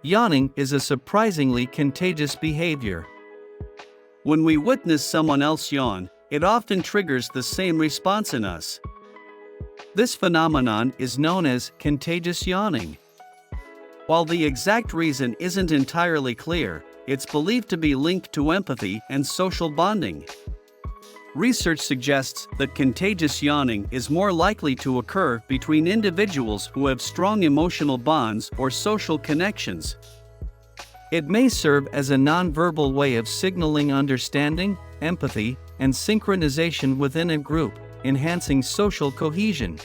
Yawning is a surprisingly contagious behavior. When we witness someone else yawn, it often triggers the same response in us. This phenomenon is known as contagious yawning. While the exact reason isn't entirely clear, it's believed to be linked to empathy and social bonding. Research suggests that contagious yawning is more likely to occur between individuals who have strong emotional bonds or social connections. It may serve as a nonverbal way of signaling understanding, empathy, and synchronization within a group, enhancing social cohesion.